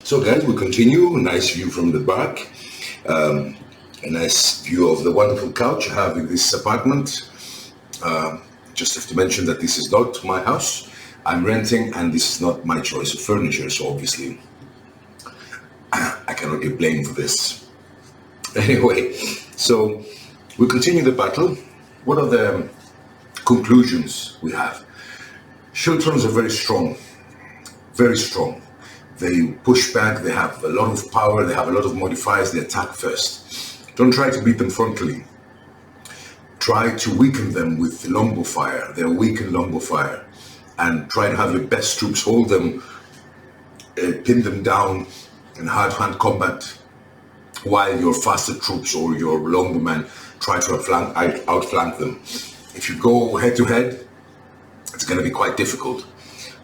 So guys, we continue. Nice view from the back. A nice view of the wonderful couch I have in this apartment. Just have to mention that this is not my house. I'm renting and this is not my choice of furniture, so obviously I cannot get blamed for this. Anyway, so we continue the battle. What are the conclusions we have? Schiltrons are very strong, very strong. They push back, they have a lot of power, they have a lot of modifiers, they attack first. Don't try to beat them frontally. Try to weaken them with longbow fire, their weakened longbow fire, and try to have your best troops hold them, pin them down in hard-hand combat, while your faster troops or your longbowmen try to outflank them. If you go head-to-head, it's going to be quite difficult.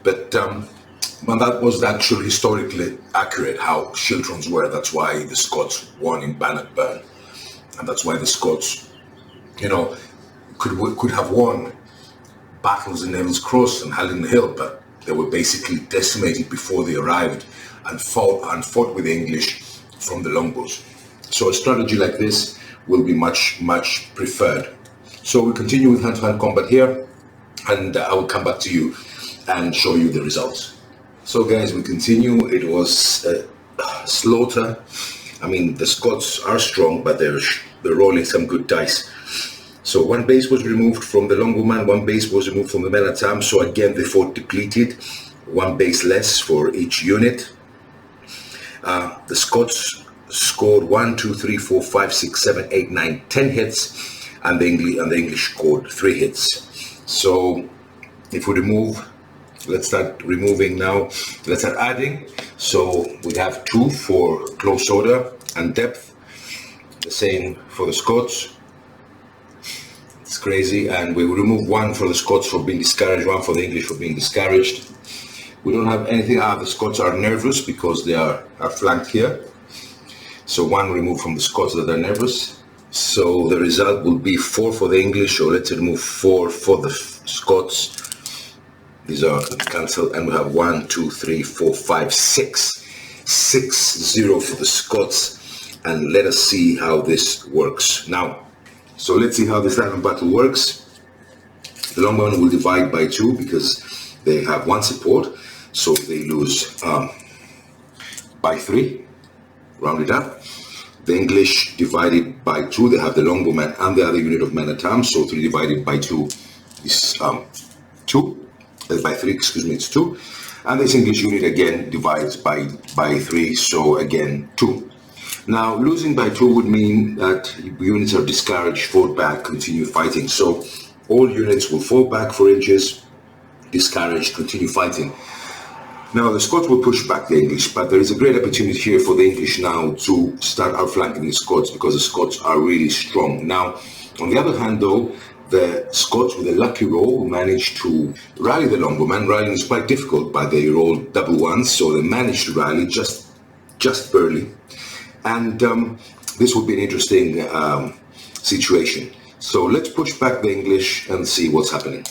But that was actually historically accurate how Schiltrons were. That's why the Scots won in Bannockburn. And that's why the Scots, could have won battles in Neville's Cross and Hallin Hill, but they were basically decimated before they arrived and fought with the English from the longbows. So a strategy like this will be much, much preferred. So we continue with hand-to-hand combat here, and I will come back to you and show you the results. So guys, we continue. It was slaughter. I mean, the Scots are strong, but they're rolling some good dice. So one base was removed from the longbowman, one base was removed from the men-at-arms. So again, they fought depleted, one base less for each unit. The Scots scored 1, 2, 3, 4, 5, 6, 7, 8, 9, 10 hits, and the English scored 3 hits. So if we remove, let's start removing now. Let's start adding. So we have 2 for close order and depth. The same for the Scots. It's crazy. And we will remove 1 for the Scots for being discouraged, 1 for the English for being discouraged. We don't have anything. The Scots are nervous because they are flanked here. So 1 removed from the Scots that are nervous. So the result will be 4 for the English, or let's remove 4 for the Scots. These are cancelled, and we have 1, 2, 3, 4, 5, 6. 6-0 for the Scots, and let us see how this works. Now, so let's see how this line of battle works. The longbowmen will divide by 2 because they have 1 support, so they lose by 3, round it up. The English divided by 2, they have the longbowmen and the other unit of men-at-arms, so 3 divided by 2 is 2. By 3, excuse me, it's 2. And this English unit again divides by 3, so again 2. Now, losing by 2 would mean that units are discouraged, fought back, continue fighting. So all units will fall back 4 inches, discouraged, continue fighting. Now, the Scots will push back the English, but there is a great opportunity here for the English now to start outflanking the Scots because the Scots are really strong. Now, on the other hand, though, the Scots, with a lucky roll, managed to rally the longbowmen. Rallying is quite difficult, but they rolled double ones, so they managed to rally just barely. And this would be an interesting situation. So let's push back the English and see what's happening.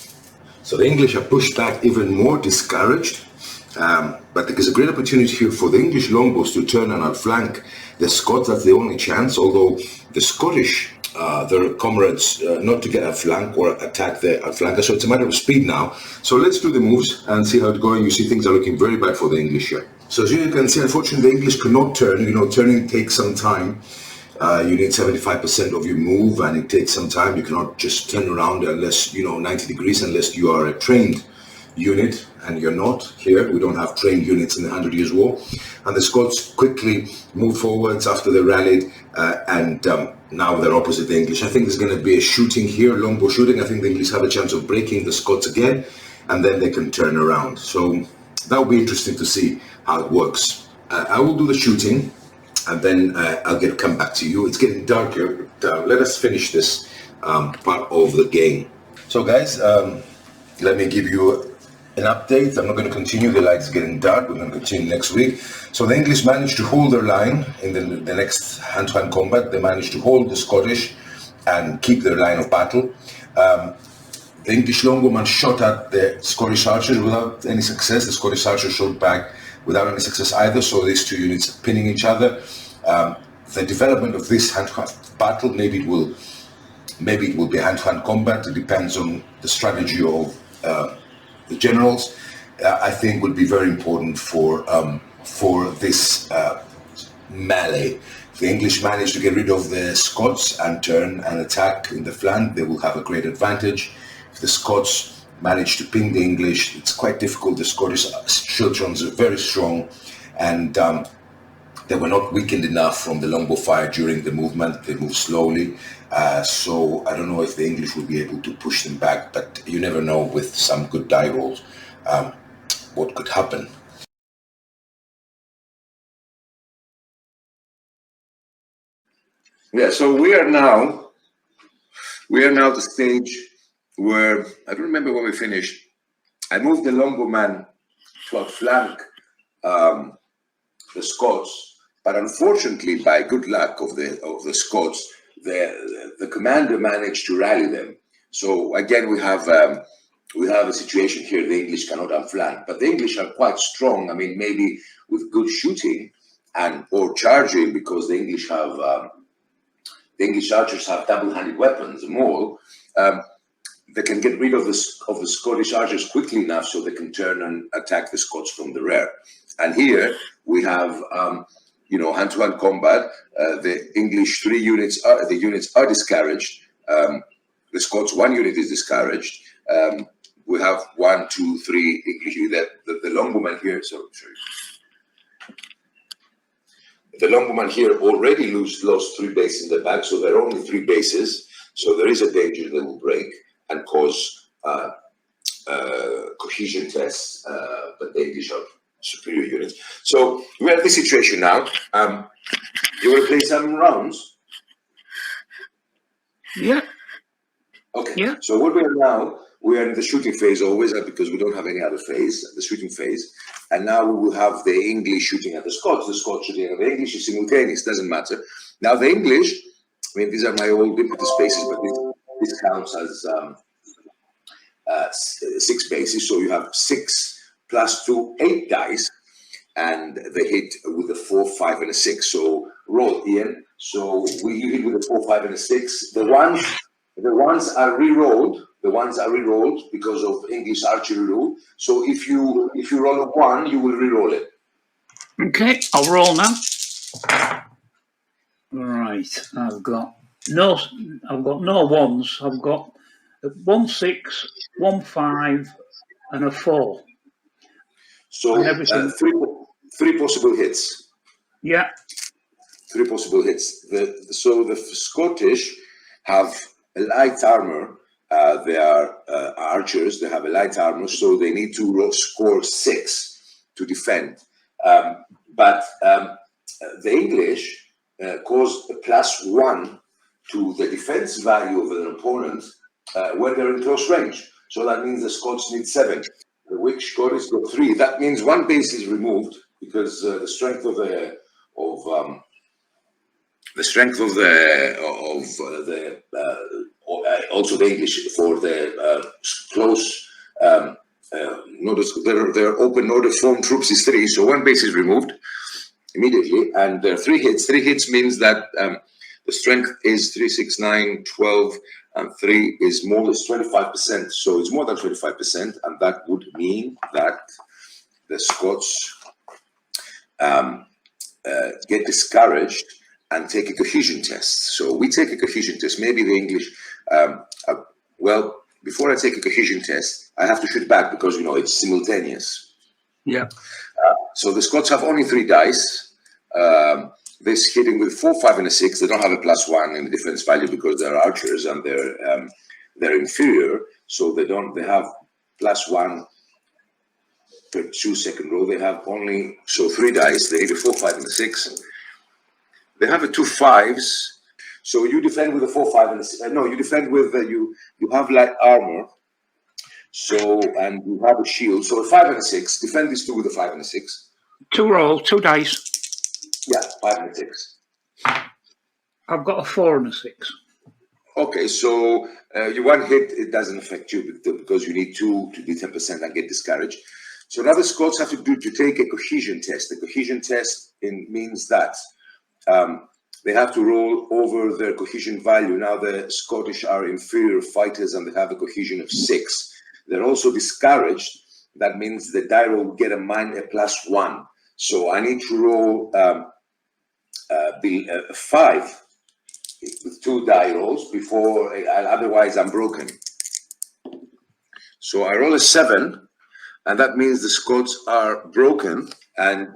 So the English are pushed back even more, discouraged. But there's a great opportunity here for the English longbows to turn and outflank the Scots. That's the only chance, although the Scottish, their comrades, not to get a flank or attack the outflanker. So it's a matter of speed now. So let's do the moves and see how it's going. You see things are looking very bad for the English here. So as you can see, unfortunately, the English cannot turn. Turning takes some time. You need 75% of your move, and it takes some time. You cannot just turn around unless, 90 degrees, unless you are a trained unit, and you're not here. We don't have trained units in the 100 Years' War. And the Scots quickly moved forwards after they rallied, and now they're opposite the English. I think there's going to be a shooting here, longbow shooting. I think the English have a chance of breaking the Scots again, and then they can turn around. So that will be interesting to see how it works. I will do the shooting, and then I'll come back to you. It's getting darker. Let us finish this part of the game. So guys, let me give you an update. I'm not going to continue. The light's getting dark. We're going to continue next week. So the English managed to hold their line in the next hand-to-hand combat. They managed to hold the Scottish and keep their line of battle. The English longbowman shot at the Scottish archers without any success. The Scottish archers shot back without any success either. So these two units are pinning each other. The development of this hand-to-hand battle, maybe it will be hand-to-hand combat. It depends on the strategy of the generals. I think would be very important for this melee. If the English manage to get rid of the Scots and turn and attack in the flank, they will have a great advantage. If the Scots manage to ping the English, it's quite difficult. The Scottish schiltrons are very strong, and they were not weakened enough from the longbow fire during the movement. They moved slowly. So I don't know if the English will be able to push them back, but you never know with some good die rolls what could happen. Yeah, so we are now at the stage where, I don't remember when we finished. I moved the longbowman to outflank the Scots, but unfortunately, by good luck of the Scots, the commander managed to rally them. So again, we have a situation here. The English cannot outflank, but the English are quite strong. I mean, maybe with good shooting or charging, because the English archers have double-handed weapons and all. They can get rid of the Scottish archers quickly enough so they can turn and attack the Scots from the rear. And here we have, hand-to-hand combat. The English units are discouraged. The Scots, one unit is discouraged. We have 1, 2, 3 English units. The longbowman here, sorry. The longbowman here already lost 3 bases in the back, so there are only 3 bases. So there is a danger they will break and cause cohesion tests, but the English are superior units. So we're at this situation now. You want to play some rounds? Yeah. Okay. Yeah. So what we are now, we are in the shooting phase always, because we don't have any other phase, the shooting phase. And now we will have the English shooting at the Scots shooting at the English. Is simultaneous, doesn't matter. Now the English, I mean, these are my old impetus bases, but this counts as 6 bases. So you have 6 plus 2, 8 dice, and they hit with a 4, 5, and a 6. So roll, Ian. So you hit with a 4, 5, and a 6. The ones are re-rolled. The ones are re-rolled because of English archery rule. So if you roll a 1, you will re-roll it. Okay, I'll roll now. Right, I've got no ones. I've got 1, 6, 1, 5, and a 4. So 3 possible hits. Yeah. 3 possible hits. So the Scottish have a light armor. They are archers. They have a light armor, so they need to score 6 to defend. But the English caused a +1 to the defense value of an opponent when they're in close range. So that means the Scots need 7. The which Scottish got 3. That means 1 base is removed because the strength of also the English for the close their open order form troops is 3, so 1 base is removed immediately, and there are 3 hits. 3 hits means that the strength is 3, 6, 9, 12, and 3 is more than 25%. So it's more than 25%, and that would mean that the Scots get discouraged and take a cohesion test. So we take a cohesion test. Maybe the English, before I take a cohesion test, I have to shoot back because, it's simultaneous. Yeah. So the Scots have only 3 dice. This hitting with 4, 5, and a 6. They don't have a +1 in the defense value because they're archers and they're inferior. So they have +1 per 2 second row. They have only, so 3 dice. They need a 4, 5, and a 6. They have a 2 5s. So you defend with a 4, 5, and a 6. No, you defend with, you have light armor. So, and you have a shield. So a 5 and a 6. Defend these two with a 5 and a 6. 2 rolls, 2 dice. Yeah, 5 and a 6. I've got a 4 and a 6. Okay, so you one hit, it doesn't affect you because you need 2 to be 10% and get discouraged. So now the Scots have to take a cohesion test. The cohesion test means that they have to roll over their cohesion value. Now the Scottish are inferior fighters and they have a cohesion of 6. They're also discouraged. That means the die roll will get a +1. So I need to roll a 5 with 2 die rolls before, otherwise I'm broken. So I roll a 7, and that means the Scots are broken, and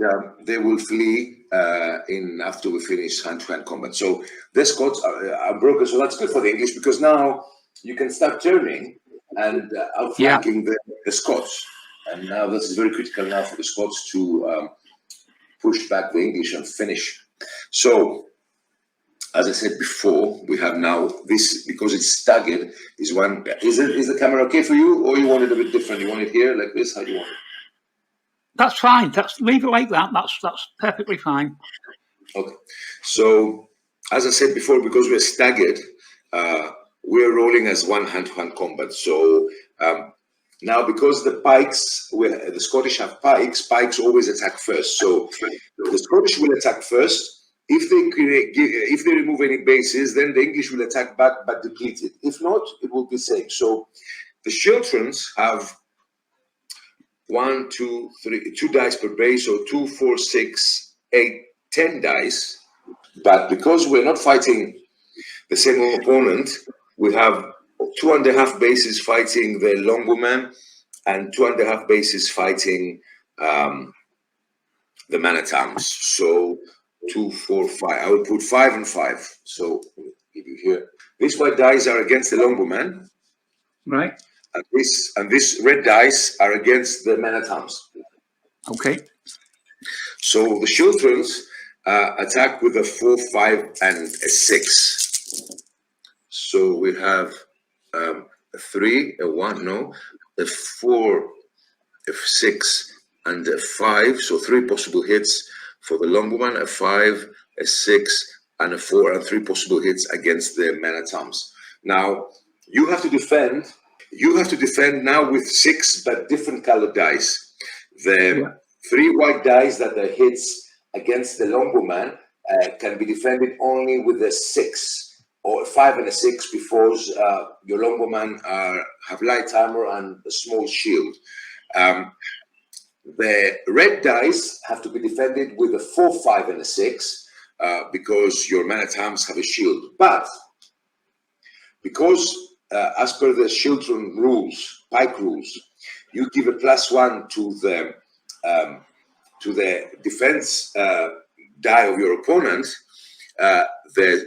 they will flee after we finish hand-to-hand combat. So the Scots are broken, so that's good for the English because now you can start turning and outflanking the Scots. And now this is very critical now for the Scots to push back the English and finish. So, as I said before, we have now this, because it's staggered, is the camera okay for you, or you want it a bit different? You want it here like this? How do you want it? That's fine. Leave it like that. That's perfectly fine. Okay. So, as I said before, because we're staggered, we're rolling as one hand-to-hand combat. So now, because the pikes, the Scottish have pikes always attack first. So the Scottish will attack first. If they remove any bases, then the English will attack back but deplete it. If not, it will be safe. So the Chilterns have 1, 2, 3, 2 dice per base, so 2, 4, 6, 8, 10 dice. But because we're not fighting the same opponent, we have 2.5 bases fighting the Longbowmen and 2.5 bases fighting the Man-at-Arms. So 2, 4, 5. I will put 5 and 5. So give you here. These white dice are against the Longbowmen. Right. And this red dice are against the Man-at-Arms. Okay. So the Chilterns attack with a 4, 5, and a 6. So we have a 3, a 1, no, a 4, a 6, and a 5. So 3 possible hits for the Longbowman, a 5, a 6, and a 4, and 3 possible hits against the Man-at-Arms. Now you have to defend. You have to defend now with 6 but different colored dice. The 3 white dice that are hits against the Longbowman can be defended only with a 6 or a 5 and a 6 because your Longbowman have light armor and a small shield. The red dice have to be defended with a 4, 5, and a 6 because your Man-at-Arms have a shield. But because as per the Chiltern rules, pike rules, you give a +1 to the defense die of your opponent. The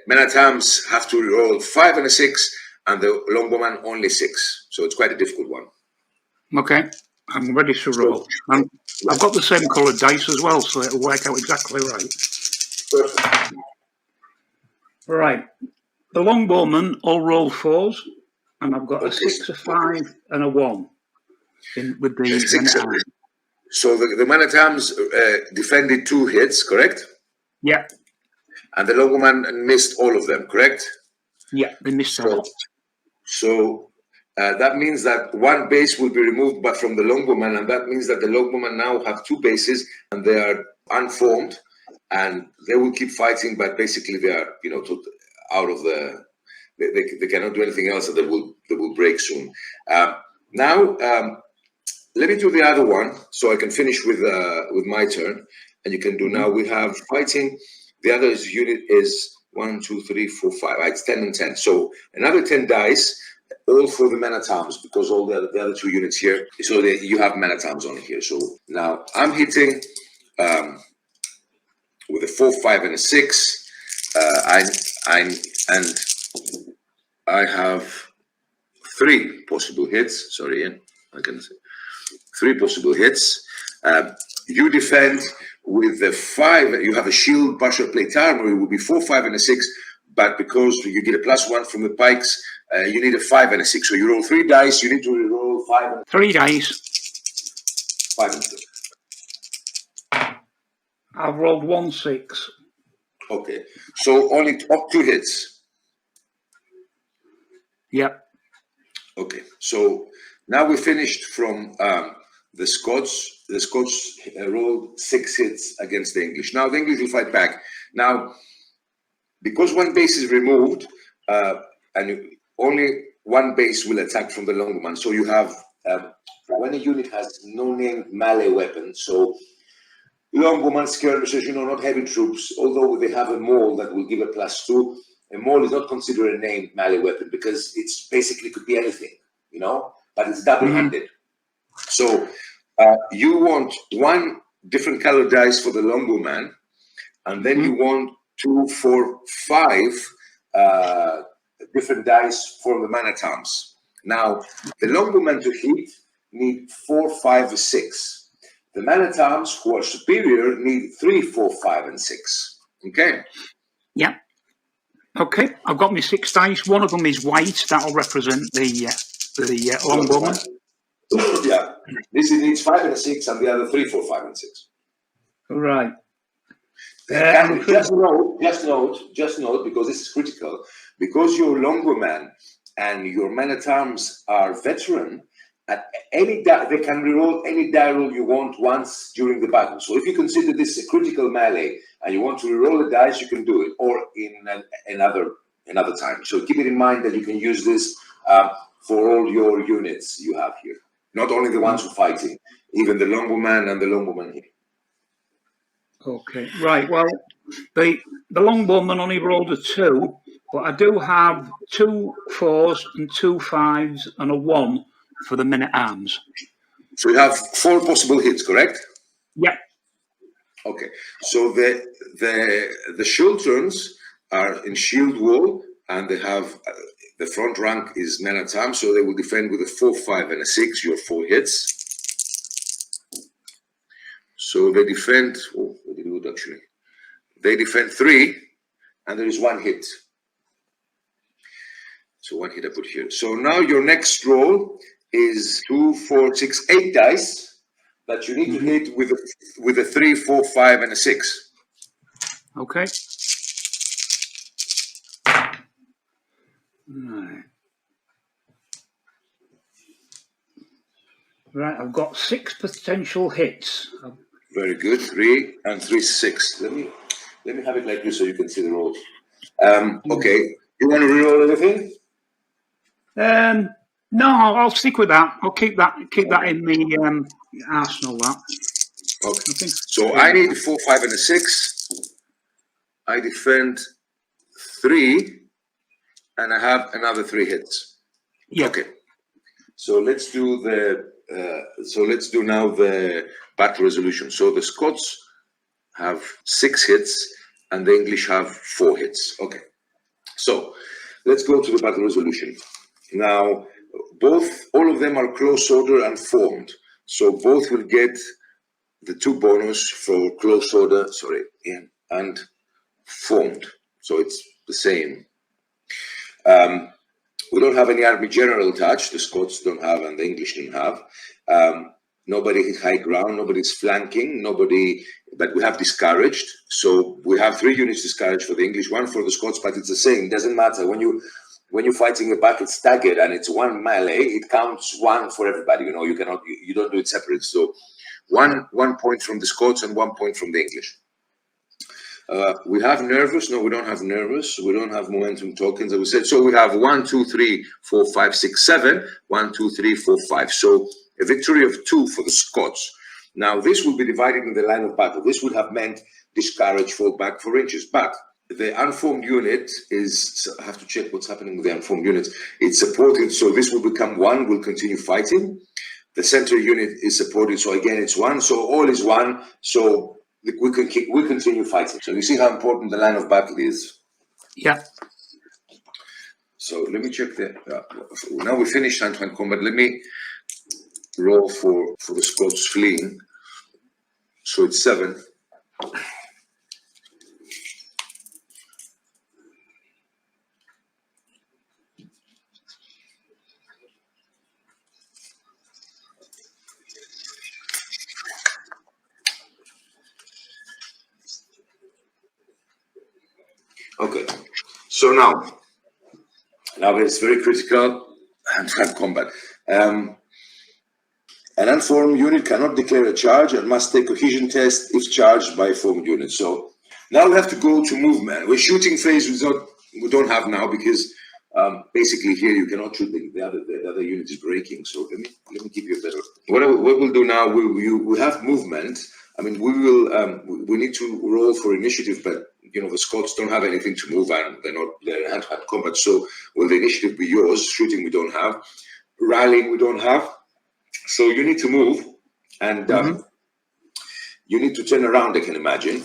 Man-at-Arms have to roll 5 and a 6, and the Longbowman only 6. So it's quite a difficult one. Okay, I'm ready to roll. I've got the same coloured dice as well, so it'll work out exactly right. Perfect. Right. The Longbowmen all roll 4s, and I've got a 6, a 5, and a 1 with the Man-at-Arms. So the Man-at-Arms defended 2 hits, correct? Yeah. And the Longbowman missed all of them, correct? Yeah, they missed all. So that means that 1 base will be removed but from the Longbowman, and that means that the Longbowman now have 2 bases and they are unformed, and they will keep fighting, but basically they are, out of the, they cannot do anything else, and they will break soon. Now, let me do the other one so I can finish with my turn, and you can do now. We have fighting. The other unit is 1, 2, 3, 4, 5. Right, it's 10 and 10. So another 10 dice, all for the Man-at-Arms, because all the other 2 units here. So you have Man-at-Arms on here. So now I'm hitting with a 4, 5, and a 6. I have 3 possible hits. Sorry, Ian, I can say 3 possible hits. You defend with the 5. You have a shield, partial plate armor. It will be 4, 5, and a 6. But because you get a +1 from the pikes, you need a 5 and a 6. So you roll 3 dice. You need to roll 5 and 3 dice. 5 and 6. I've rolled 1 6. Okay, so only 2 hits. Yep. Okay, so now we finished from the Scots. The Scots rolled 6 hits against the English. Now the English will fight back. Now, because 1 base is removed, and only 1 base will attack from the Longbowman. So you have, when a unit has no named melee weapon, so Longbowman skirmishers, not heavy troops, although they have a maul that will give a +2, a maul is not considered a named melee weapon because it's basically could be anything, but it's double-handed. So you want 1 different color dice for the Longbowman, and then you want 2, 4, 5 different dice for the man-at-arms. Now, the Longbowman to hit need 4, 5, or 6. The man-at-arms who are superior need 3, 4, 5, and 6. Okay? Yeah. Okay, I've got my 6 dice. One of them is white. That'll represent the Longbowman. Yeah. This needs 5 and a 6, and the other 3, 4, 5, and 6. Right. Just note, because this is critical, because your Longbowman and your man-at-arms are veteran, at any they can reroll any die roll you want once during the battle. So if you consider this a critical melee and you want to reroll the dice, you can do it, or in another time. So keep it in mind that you can use this for all your units you have here, not only the ones who are fighting, even the Longbowman and the Longbowman here. Okay, right. Well, the Longbowman only rolled a 2, but I do have 2 4s and 2 5s and a 1 for the men-at-arms. So you have 4 possible hits, correct? Yep. Okay. So the Schulterns are in shield wall, and they have the front rank is men-at-arms, so they will defend with a 4, 5, and a 6. Your 4 hits. So they defend. Oh, they did good actually. They defend 3, and there is 1 hit. So 1 hit I put here. So now your next roll is 2, 4, 6, 8 dice that you need to hit with a 3, 4, 5, and a 6. Okay. Right, I've got 6 potential hits. Very good. 3 and 3, 6. Let me have it like this so you can see the rolls. Okay. You want to reroll anything? No, I'll stick with that. I'll keep that in the arsenal. That. Okay. So I need 4, 5, and a 6. I defend 3, and I have another 3 hits. Yeah. Okay. So let's do now the battle resolution. So the Scots have 6 hits, and the English have 4 hits. Okay. So let's go to the battle resolution. Now, all of them are close order and formed. So both will get the 2 bonus for close order, and formed. So it's the same. We don't have any army general touch. The Scots don't have, and the English don't have. Nobody hit high ground. Nobody's flanking. But we have discouraged. So we have 3 units discouraged for the English, 1 for the Scots. But it's the same. It doesn't matter when you're fighting a battle staggered and it's 1 melee. It counts 1 for everybody. You don't do it separate. So one point from the Scots and 1 point from the English. We have nervous. No, we don't have nervous. We don't have momentum tokens, as we said. So we have 1, 2, 3, 4, 5, 6, 7. 1, 2, 3, 4, 5. So a victory of 2 for the Scots. Now this will be divided in the line of battle. This would have meant discourage, fall back 4 inches. But the unformed unit I have to check what's happening with the unformed units. It's supported, so this will become 1. Will continue fighting. The center unit is supported, so again it's 1. So all is 1. So we continue fighting. So you see how important the line of battle is. Yeah. So let me check the. Now we finished hand-to-hand combat. Let me roll for the Scots fleeing. So it's 7. Okay, so now it's very critical hand-to-hand combat. An unformed unit cannot declare a charge and must take cohesion test if charged by a formed unit. So now we have to go to movement. We're shooting phase we don't have now because basically here you cannot shoot the other unit is breaking. So let me give you a better. What we'll do now, we have movement. I mean, we need to roll for initiative, but the Scots don't have anything to move and they're hand-to-hand combat. So will the initiative be yours? Shooting we don't have, rallying we don't have. So you need to move, and you need to turn around. I can imagine.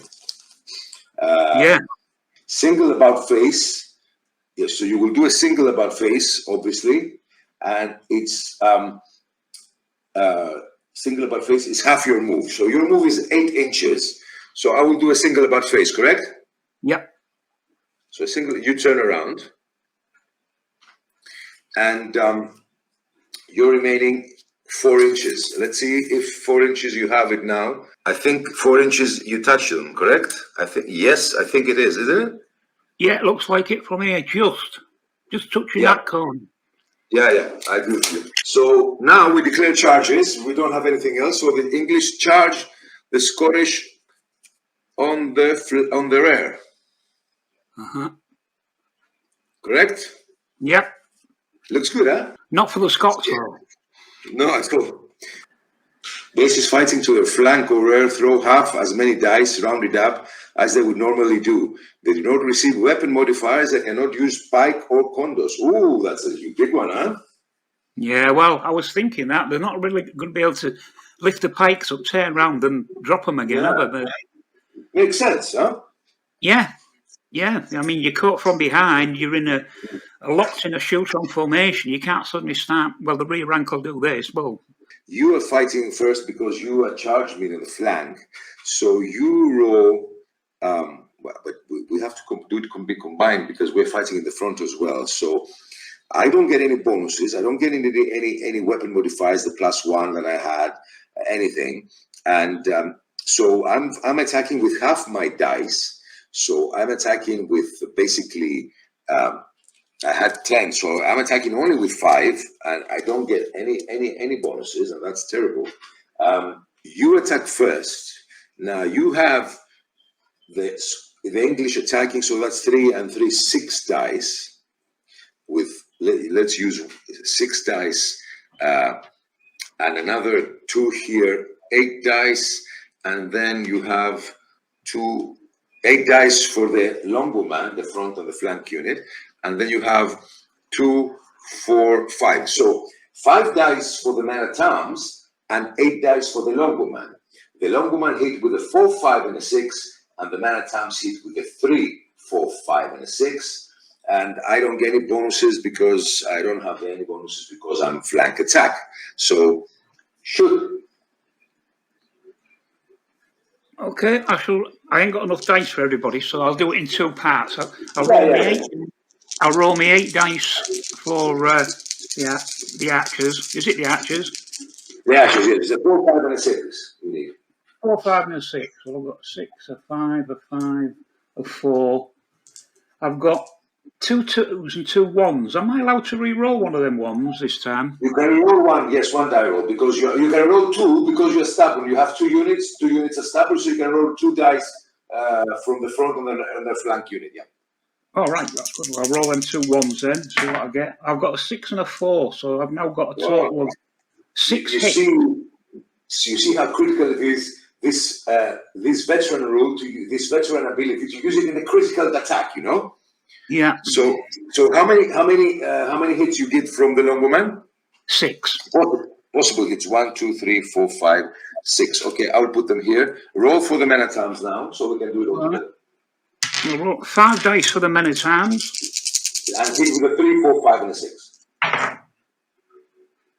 Single about face. Yes, so you will do a single about face, obviously, and it's single about face is half your move. So your move is 8 inches. So I will do a single about face, correct? Yep. So a single, you turn around, and you're remaining 4 inches. Let's see if 4 inches you have it now. I think 4 inches you touch them, correct? I think it is, isn't it? Yeah, it looks like it from here, just touching that corner. Yeah, I agree with you. So now we declare charges. We don't have anything else. So the English charge the Scottish on the rear. Correct? Yep. Looks good, huh? Not for the Scots, though. No, it's cool. Bases fighting to their flank or rear throw half as many dice rounded up as they would normally do. They do not receive weapon modifiers. They cannot use pike or condos. Ooh, that's a big one, huh? Yeah, well, I was thinking that. They're not really going to be able to lift the pikes up, turn around and drop them again, are they? Makes sense, huh? Yeah. I mean, you're caught from behind. You're in a locked in a shoot-on formation. You can't suddenly start, well, the rear rank will do this. Well, you are fighting first because you are charged me in the flank. So you roll, but we have to be combined because we're fighting in the front as well. So I don't get any bonuses. I don't get any weapon modifiers, the +1 that I had, anything. And so I'm attacking with half my dice. So I'm attacking with basically, I had 10, so I'm attacking only with 5, and I don't get any bonuses, and that's terrible. You attack first. Now you have the English attacking, so that's 3 and 3, 6 dice. Let's use 6 dice, and another 2 here, 8 dice, and then you have 8 dice for the longbowman, the front and the flank unit, and then you have 2, 4, 5. So 5 dice for the man at arms and 8 dice for the longbowman. The longbowman hit with a 4, 5, and a 6, and the man at arms hit with a 3, 4, 5, and a 6. And I don't get any bonuses because I don't have any bonuses because I'm flank attack. So shoot. Okay, I ain't got enough dice for everybody, so I'll do it in 2 parts. I'll roll me 8 dice for the archers. Is it the archers? The archers, yes. It's a 4, 5, and a 6. We need 4, 5, and a 6. Well, I've got a 6, a 5, a 5, a 4. I've got 2 2s and 2 1s. Am I allowed to re-roll one of them 1s this time? You can roll 1, yes, 1 die roll, because you can roll 2 because you're stubborn. You have 2 units are stubborn, so you can roll 2 dice from the front and the flank unit, yeah. All right, that's good. Well, I'll roll them 2 1s then, see what I get. I've got a 6 and a 4, so I've now got a total of 6 hits. You see how critical it is, this veteran rule, this veteran ability, to use it in a critical attack, you know? Yeah. So how many hits you get from the longbowman? 6. Possible hits. 1, 2, 3, 4, 5, 6. Okay, I'll put them here. Roll for the men at arms now, so we can do it all together. We'll roll 5 dice for the men at arms. And hit with a 3, 4, 5, and a 6.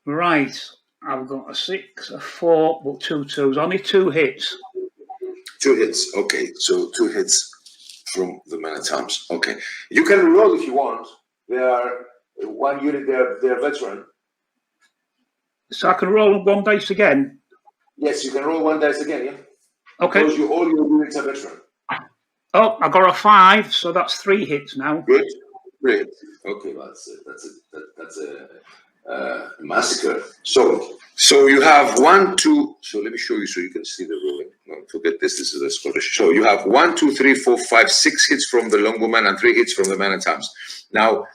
Right. I've got a 6, a 4, but 2 twos. Only 2 hits. 2 hits. Okay, so 2 hits from the man at arms. Okay, you can reroll if you want. They are 1 unit. They're veteran. So I can roll 1 dice again. Yes, you can roll 1 dice again. Yeah. Okay. Because all your units are veteran. Oh, I got a 5, so that's 3 hits now. Good. Great. Okay, that's a massacre. So you have 1, 2. So let me show you so you can see the rolling. No, forget this. This is a Scottish. So you have 1, 2, 3, 4, 5, 6 hits from the longbowman and 3 hits from the man at arms. Now,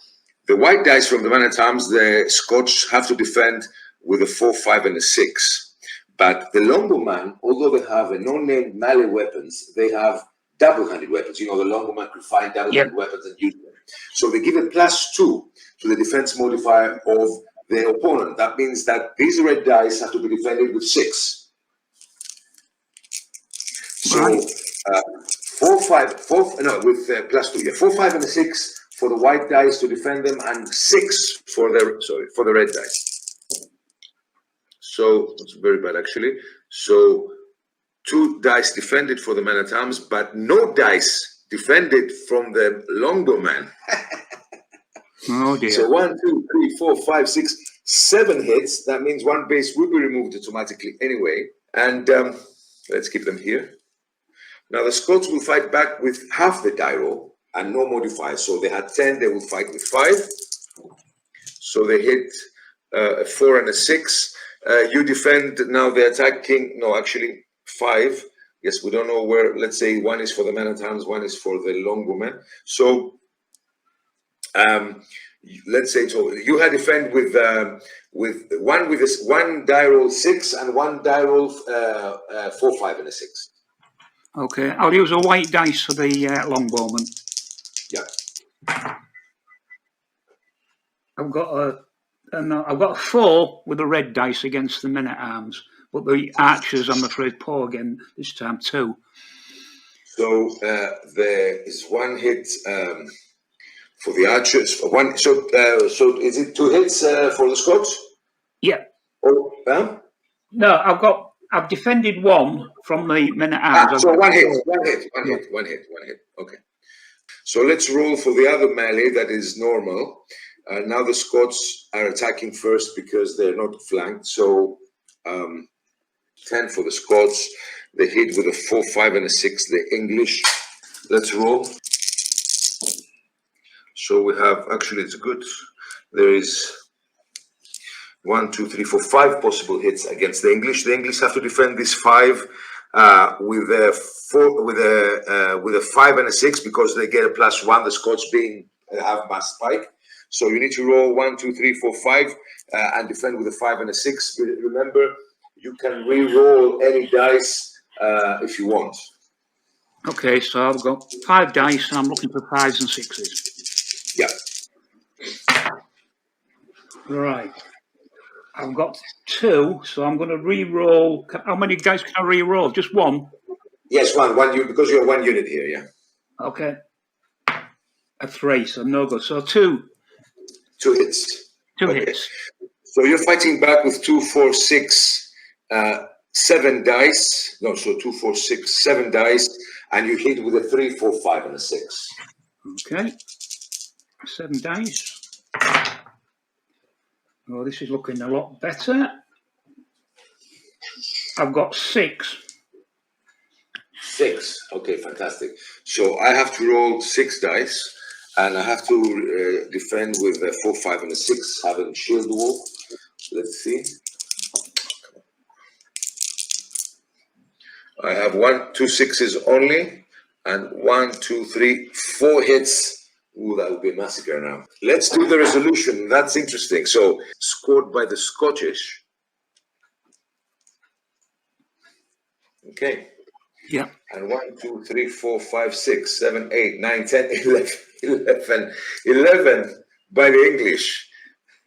the white dice from the man at arms, the Scots have to defend with a 4, 5, and a 6. But the longbowman, although they have a no-name melee weapons, they have double-handed weapons. You know, the longbowman can find double-handed weapons and use them. So they give a +2 to the defense modifier of the opponent. That means that these red dice have to be defended with 6. So with +2. Yeah, 4, 5, and a 6 for the white dice to defend them, and 6 for the red dice. So it's very bad actually. So 2 dice defended for the man at arms, but no dice defended from the longbowman. Oh dear. So 1, 2, 3, 4, 5, 6, 7 hits. That means 1 base will be removed automatically anyway. And let's keep them here. Now the Scots will fight back with half the die roll and no modifier. So they had 10, they will fight with 5. So they hit a 4 and a 6. You defend now the attacking. No, actually 5. Yes, we don't know where. Let's say 1 is for the man at arms, 1 is for the longbowman. So let's say you had defend with 1 die roll 6 and 1 die roll 4, 5, and a 6. Okay, I'll use a white dice for the longbowman. Yeah. I've got a 4 with a red dice against the men at arms, but the archers, I'm afraid, poor again this time too. So there is 1 hit for the archers. So is it 2 hits for the Scots? Yeah. Oh, no, I've defended 1 from the men at arms. So 1 hit. Okay. So let's roll for the other melee that is normal. Now the Scots are attacking first because they're not flanked. So 10 for the Scots. They hit with a 4, 5, and a 6. The English. Let's roll. So we have, actually it's good. There is 1, 2, 3, 4, 5 possible hits against the English. The English have to defend this 5 with a 5 and a 6 because they get a +1. The Scots being have mass spike. So you need to roll 1, 2, 3, 4, 5 and defend with a 5 and a 6. Remember, you can re-roll any dice if you want. Okay, so I've got 5 dice and I'm looking for 5s and 6s. Yeah. Right. I've got 2, so I'm going to re-roll. How many dice can I re-roll? Just 1? Yes, 1. Because you're 1 unit here, yeah. Okay. A 3, so no good. So 2. 2 hits. 2 hits. So you're fighting back with 2, 4, 6, 7 dice. No, so 2, 4, 6, 7 dice, and you hit with a 3, 4, 5, and a 6. Okay. 7 dice. Oh, this is looking a lot better. I've got 6. 6. Okay, fantastic. So I have to roll 6 dice, and I have to defend with a 4, 5, and a 6, having shield wall. Let's see. I have 1, 2 6s only, and 1, 2, 3, 4 hits. Ooh, that would be a massacre now. Let's do the resolution. That's interesting. So, scored by the Scottish. Okay. Yeah. And 1, 2, 3, 4, 5, 6, 7, 8, 9, 10, 11 by the English.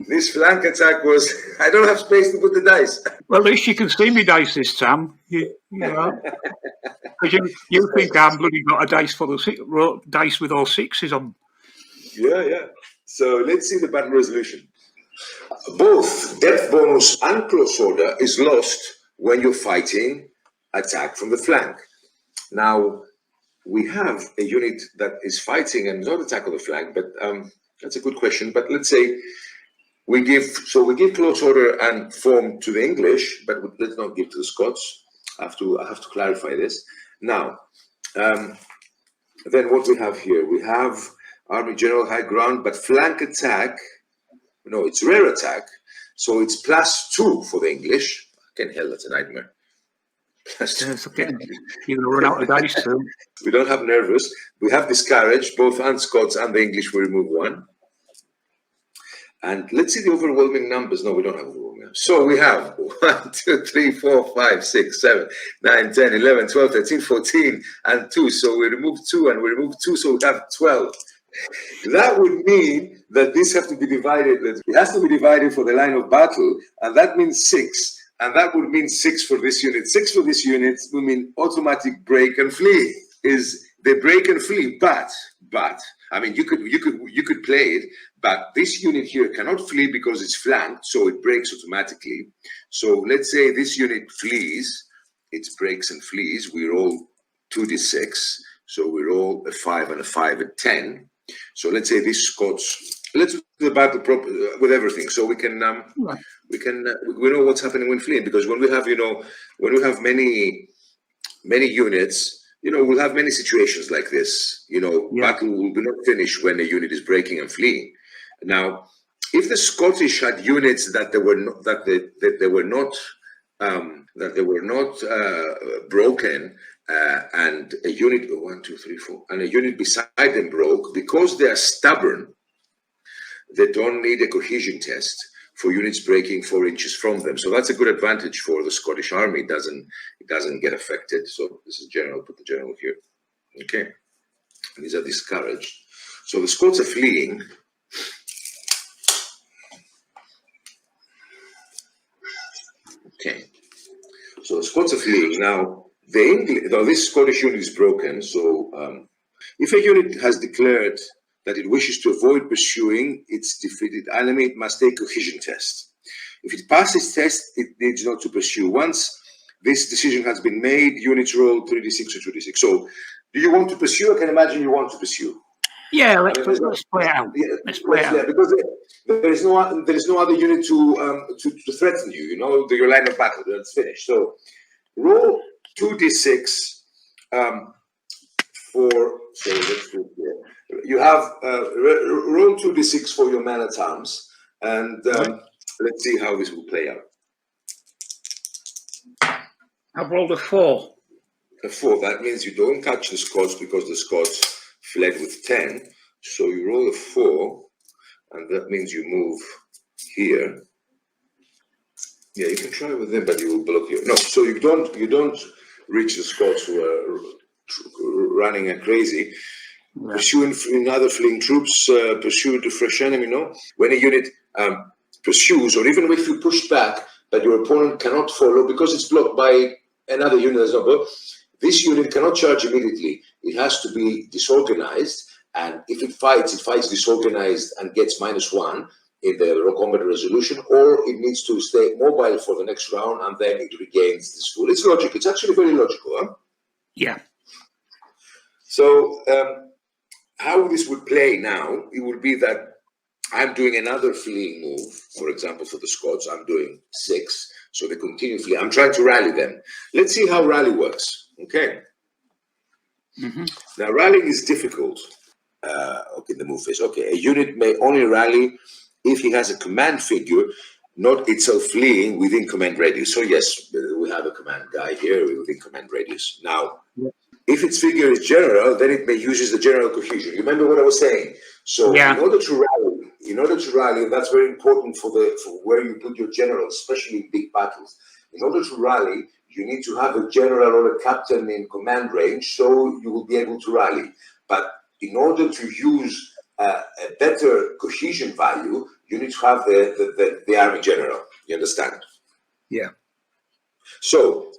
This flank attack was, I don't have space to put the dice. Well, at least you can see me dice this time. You know. Because you think I'm bloody got a dice for the dice with all 6s on. Yeah. So let's see the battle resolution. Both depth bonus and close order is lost when you're fighting attack from the flank. Now, we have a unit that is fighting and not attack on the flank, but that's a good question. But let's say we give close order and form to the English, but let's not give to the Scots. I have to clarify this. Now, then what we have here, we have Army General High Ground, but flank attack, no, it's rear attack. So it's +2 for the English. Fucking hell, that's a nightmare. Yes, okay. You're going to run out of dice soon. We don't have nervous. We have discouraged. Both and Scots and the English will remove 1. And let's see the overwhelming numbers. No, we don't have overwhelming numbers. So we have 1, 2, 3, 4, 5, 6, 7, 9, 10, 11, 12, 13, 14, and 2. So we remove 2 and we remove 2, so we have 12. That would mean that this has to be divided. It has to be divided for the line of battle, and that means 6. And that would mean 6 for this unit. 6 for this unit would mean automatic break and flee. Is they break and flee, but I mean you could play it, but this unit here cannot flee because it's flanked, so it breaks automatically. So let's say this unit flees, it breaks and flees. We roll 2d6, so we roll a 5 and a 5 and 10. So let's say this Scots. Let's do the battle with everything, so we can we know what's happening when fleeing, because when we have many units, we'll have many situations like this. Battle will be not finished when a unit is breaking and fleeing. Now, if the Scottish had units that they were not broken, and a unit 1, 2, 3, 4, and a unit beside them broke, because they are stubborn, they don't need a cohesion test for units breaking 4 inches from them. So that's a good advantage for the Scottish Army. It doesn't get affected. So this is general. Put the general here. Okay. And these are discouraged. So the Scots are fleeing. Okay. So the Scots are fleeing. Now, this Scottish unit is broken. So if a unit has declared that it wishes to avoid pursuing its defeated enemy, it must take cohesion test. If it passes test, it needs not to pursue. Once this decision has been made, units roll 3d6 or 2d6. So, do you want to pursue? I can imagine you want to pursue. Yeah, let's play it out. Let's play it out. Because there is no other unit to threaten you. Your line of battle. That's finished. So, roll 2d6 for. So let's do it here. You have roll 2d6 for your man at arms, and let's see how this will play out. I've rolled a 4. A 4. That means you don't catch the Scots because the Scots fled with 10. So you roll a 4, and that means you move here. Yeah, you can try with them, but you will block here. No, so you don't reach the Scots who are running like crazy. Yeah. Pursuing other fleeing troops, pursue the fresh enemy. When a unit pursues, or even if you push back, but your opponent cannot follow because it's blocked by another unit that's not blocked, this unit cannot charge immediately. It has to be disorganized, and if it fights disorganized and gets -1 in the combat resolution, or it needs to stay mobile for the next round, and then it regains this full. It's logical. It's actually very logical, huh? Yeah. So how this would play now, it would be that I'm doing another fleeing move. For example, for the Scots, I'm doing 6. So they continue fleeing. I'm trying to rally them. Let's see how rally works. Okay. Mm-hmm. Now, rallying is difficult. Okay, the move phase. Okay, a unit may only rally if he has a command figure, not itself fleeing within command radius. So yes, we have a command guy here within command radius. Now, if its figure is general, then it may use the general cohesion. You remember what I was saying? So in order to rally, and that's very important for where you put your generals, especially in big battles. In order to rally, you need to have a general or a captain in command range, so you will be able to rally. But in order to use a better cohesion value, you need to have the army general. You understand? Yeah. So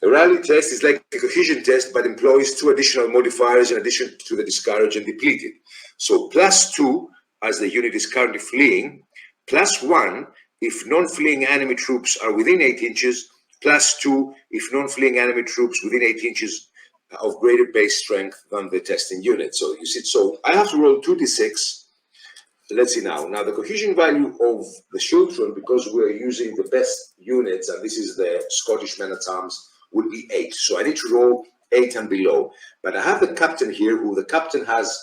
A rally test is like a cohesion test, but employs 2 additional modifiers in addition to the discouraged and depleted. So +2 as the unit is currently fleeing, +1 if non-fleeing enemy troops are within 8 inches, +2 if non-fleeing enemy troops within 8 inches of greater base strength than the testing unit. So you see, so I have to roll 2d6. Let's see now. Now the cohesion value of the Schultron, because we're using the best units, and this is the Scottish men-at-arms, would be 8. So I need to roll 8 and below. But I have the captain here, who the captain has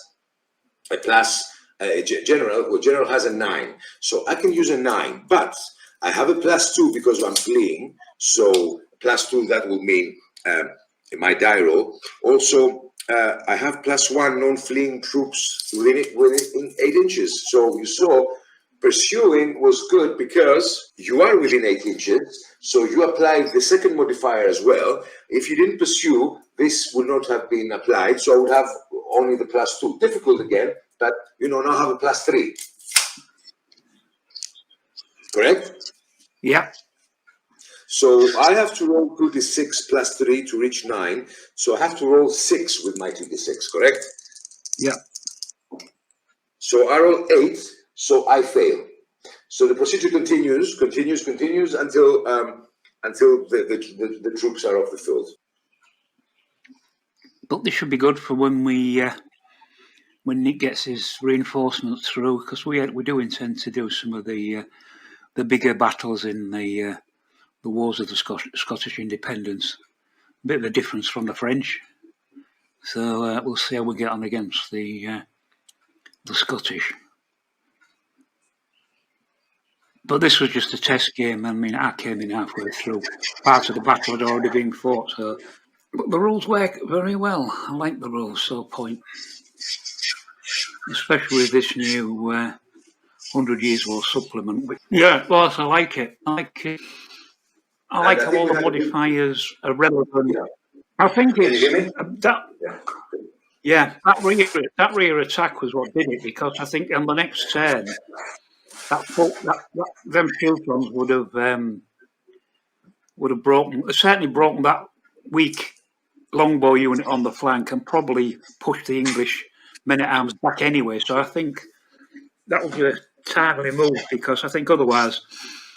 a general, who general has a 9. So I can use a 9, but I have a +2 because I'm fleeing. So +2, that will mean my die roll. Also, I have +1 non-fleeing troops within 8 inches. So you saw pursuing was good because you are within 8 inches. So you applied the second modifier as well. If you didn't pursue, this would not have been applied. So I would have only the +2. Difficult again, but now I have a +3. Correct? Yeah. So I have to roll 2d6 +3 to reach 9. So I have to roll 6 with my 2d6, correct? Yeah. So I roll 8, so I fail. So the procedure continues until the troops are off the field. But this should be good for when Nick gets his reinforcements through, because we do intend to do some of the bigger battles in the wars of the Scottish independence. A bit of a difference from the French. So we'll see how we get on against the Scottish. But this was just a test game. I mean, I came in halfway through. Part of the battle had already been fought. So. But the rules work very well. I like the rules, so point. Especially with this new 100 Years War supplement. Yeah, boss, I like it. I like how all the modifiers are relevant. Yeah. I think it's that. Yeah, that rear attack was what did it, because I think on the next turn, them Schultrons would have certainly broken that weak longbow unit on the flank and probably pushed the English men-at-arms back anyway. So I think that was a timely move, because I think otherwise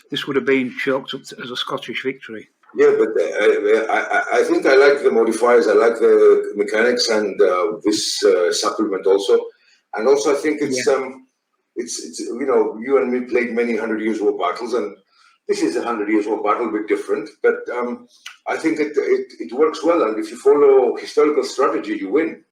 this would have been chalked up as a Scottish victory. Yeah, but I think I like the modifiers. I like the mechanics and this supplement also. And also, I think it's you and me played many 100 Years War battles, and this is a 100 Years War battle, a bit different. But I think it works well, and if you follow historical strategy, you win.